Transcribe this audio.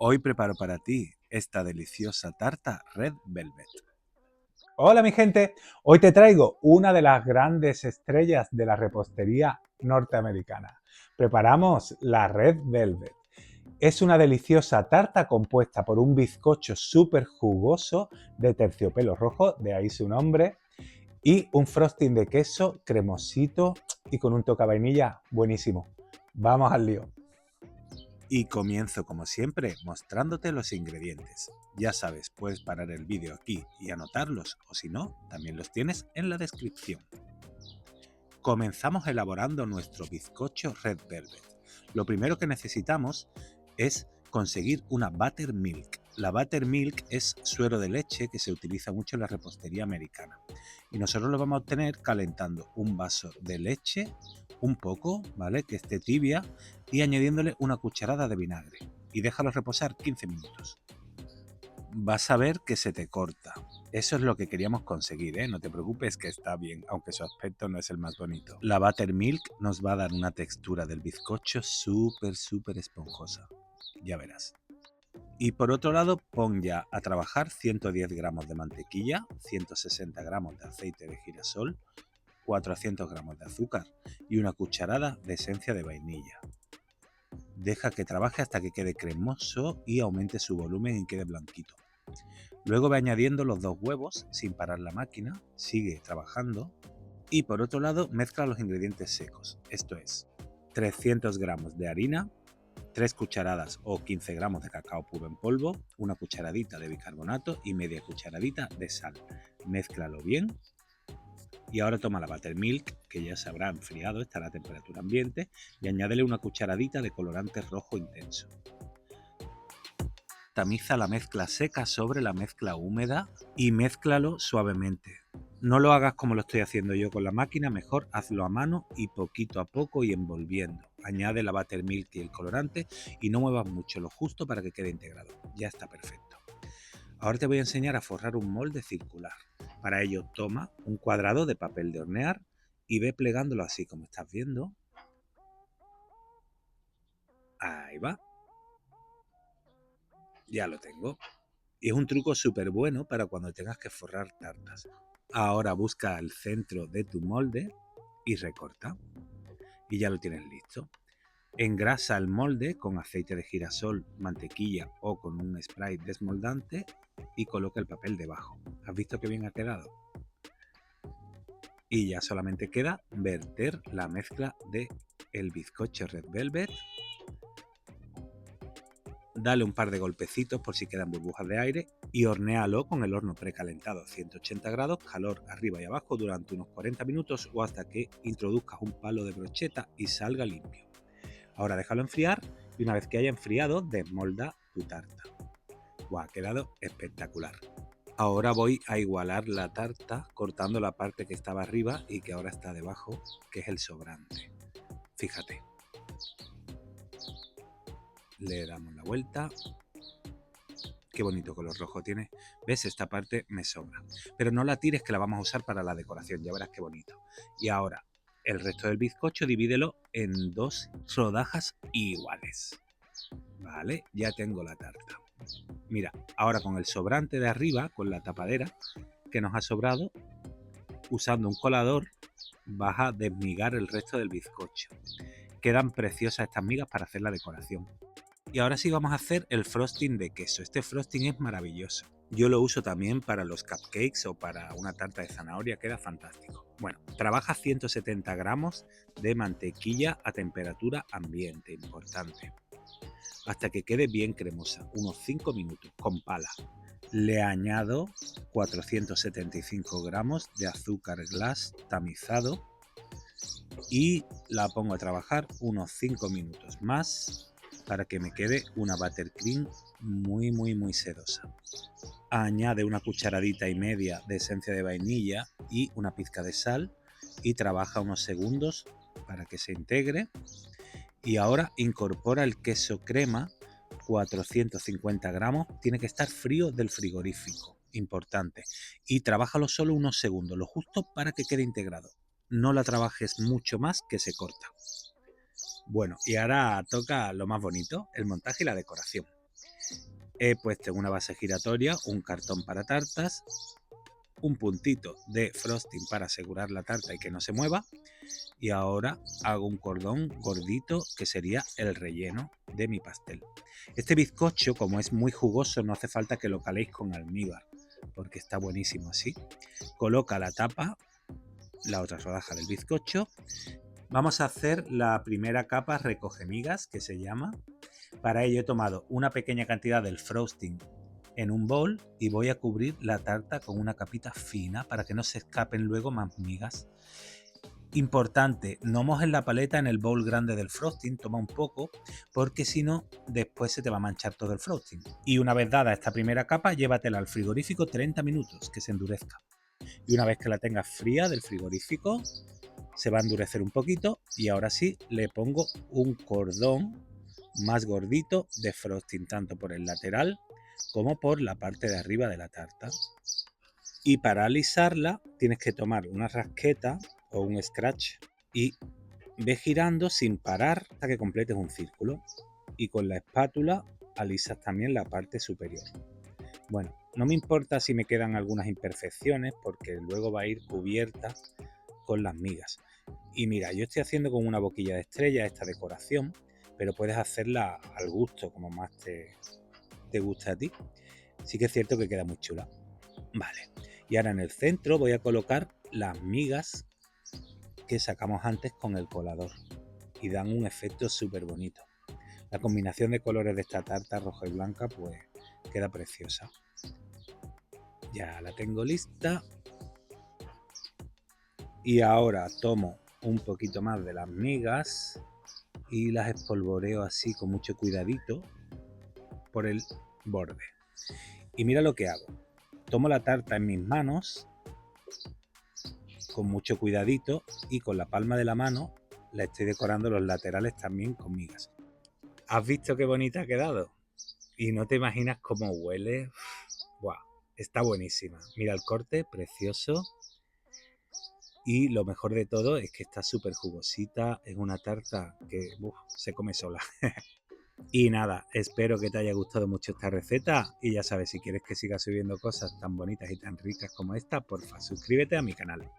Hoy preparo para ti esta deliciosa tarta Red Velvet. Hola mi gente, hoy te traigo una de las grandes estrellas de la repostería norteamericana. Preparamos la Red Velvet. Es una deliciosa tarta compuesta por un bizcocho súper jugoso de terciopelo rojo, de ahí su nombre, y un frosting de queso cremosito y con un toque a vainilla buenísimo. Vamos al lío. Y comienzo como siempre mostrándote los ingredientes. Ya sabes, puedes parar el vídeo aquí y anotarlos, o si no, también los tienes en la descripción. Comenzamos elaborando nuestro bizcocho Red Velvet. Lo primero que necesitamos es conseguir una buttermilk. La buttermilk es suero de leche que se utiliza mucho en la repostería americana. Y nosotros lo vamos a obtener calentando un vaso de leche, un poco, ¿vale? Que esté tibia, y añadiéndole una cucharada de vinagre. Y déjalo reposar 15 minutos. Vas a ver que se te corta. Eso es lo que queríamos conseguir, ¿eh? No te preocupes que está bien, aunque su aspecto no es el más bonito. La buttermilk nos va a dar una textura del bizcocho súper esponjosa. Ya verás. Y por otro lado, pon ya a trabajar 110 gramos de mantequilla, 160 gramos de aceite de girasol, 400 gramos de azúcar y una cucharada de esencia de vainilla. Deja que trabaje hasta que quede cremoso y aumente su volumen y quede blanquito. Luego ve añadiendo los 2 huevos sin parar la máquina, sigue trabajando y por otro lado mezcla los ingredientes secos, esto es 300 gramos de harina, 3 cucharadas o 15 gramos de cacao puro en polvo, una cucharadita de bicarbonato y media cucharadita de sal. Mézclalo bien y ahora toma la buttermilk, que ya se habrá enfriado, estará a temperatura ambiente, y añádele una cucharadita de colorante rojo intenso. Tamiza la mezcla seca sobre la mezcla húmeda y mézclalo suavemente. No lo hagas como lo estoy haciendo yo con la máquina, mejor hazlo a mano y poquito a poco y envolviendo. Añade la buttermilk y el colorante y no muevas mucho, lo justo para que quede integrado. Ya está perfecto. Ahora te voy a enseñar a forrar un molde circular. Para ello toma un cuadrado de papel de hornear y ve plegándolo así como estás viendo. Ahí va. Ya lo tengo. Y es un truco súper bueno para cuando tengas que forrar tartas. Ahora busca el centro de tu molde y recorta. Y ya lo tienes listo. Engrasa el molde con aceite de girasol, mantequilla o con un spray desmoldante y coloca el papel debajo. ¿Has visto qué bien ha quedado? Y ya solamente queda verter la mezcla de el bizcocho Red Velvet. Dale un par de golpecitos por si quedan burbujas de aire y hornéalo con el horno precalentado a 180 grados, calor arriba y abajo durante unos 40 minutos o hasta que introduzcas un palo de brocheta y salga limpio. Ahora déjalo enfriar y una vez que haya enfriado, desmolda tu tarta. ¡Guau! Ha quedado espectacular. Ahora voy a igualar la tarta cortando la parte que estaba arriba y que ahora está debajo, que es el sobrante. Fíjate. Le damos la vuelta. Qué bonito color rojo tiene. ¿Ves? Esta parte me sobra. Pero no la tires, que la vamos a usar para la decoración. Ya verás qué bonito. Y ahora, el resto del bizcocho divídelo en 2 rodajas iguales. Vale, ya tengo la tarta. Mira, ahora con el sobrante de arriba, con la tapadera que nos ha sobrado, usando un colador vas a desmigar el resto del bizcocho. Quedan preciosas estas migas para hacer la decoración. Y ahora sí vamos a hacer el frosting de queso. Este frosting es maravilloso. Yo lo uso también para los cupcakes o para una tarta de zanahoria, queda fantástico. Bueno, trabaja 170 gramos de mantequilla a temperatura ambiente, importante, hasta que quede bien cremosa, unos 5 minutos, con pala. Le añado 475 gramos de azúcar glass tamizado y la pongo a trabajar unos 5 minutos más para que me quede una buttercream muy sedosa. Añade una cucharadita y media de esencia de vainilla y una pizca de sal y trabaja unos segundos para que se integre. Y ahora incorpora el queso crema, 450 gramos, tiene que estar frío del frigorífico, importante. Y trabájalo solo unos segundos, lo justo para que quede integrado. No la trabajes mucho más, que se corta. Bueno, y ahora toca lo más bonito, el montaje y la decoración. He puesto en una base giratoria un cartón para tartas, un puntito de frosting para asegurar la tarta y que no se mueva, y ahora hago un cordón gordito que sería el relleno de mi pastel. Este bizcocho, como es muy jugoso, no hace falta que lo caléis con almíbar, porque está buenísimo así. Coloca la tapa, la otra rodaja del bizcocho. Vamos a hacer la primera capa recoge migas, que se llama. Para ello he tomado una pequeña cantidad del frosting en un bol y voy a cubrir la tarta con una capita fina para que no se escapen luego más migas. Importante, no mojes la paleta en el bowl grande del frosting, toma un poco, porque si no, después se te va a manchar todo el frosting. Y una vez dada esta primera capa, llévatela al frigorífico 30 minutos, que se endurezca. Y una vez que la tengas fría del frigorífico, se va a endurecer un poquito y ahora sí le pongo un cordón más gordito de frosting, tanto por el lateral como por la parte de arriba de la tarta. Y para alisarla tienes que tomar una rasqueta o un scratch y ve girando sin parar hasta que completes un círculo. Y con la espátula alisas también la parte superior. Bueno, no me importa si me quedan algunas imperfecciones porque luego va a ir cubierta con las migas. Y mira, yo estoy haciendo con una boquilla de estrella esta decoración, pero puedes hacerla al gusto, como más te gusta a ti. Sí que es cierto que queda muy chula. Vale, y ahora en el centro voy a colocar las migas que sacamos antes con el colador y dan un efecto súper bonito. La combinación de colores de esta tarta roja y blanca pues queda preciosa. Ya la tengo lista. Y ahora tomo un poquito más de las migas y las espolvoreo así con mucho cuidadito por el borde. Y mira lo que hago. Tomo la tarta en mis manos con mucho cuidadito y con la palma de la mano la estoy decorando los laterales también con migas. ¿Has visto qué bonita ha quedado? Y no te imaginas cómo huele. ¡Wow! Está buenísima. Mira el corte, precioso. Y lo mejor de todo es que está súper jugosita. Es una tarta que se come sola. Y nada, espero que te haya gustado mucho esta receta. Y ya sabes, si quieres que siga subiendo cosas tan bonitas y tan ricas como esta, porfa, suscríbete a mi canal.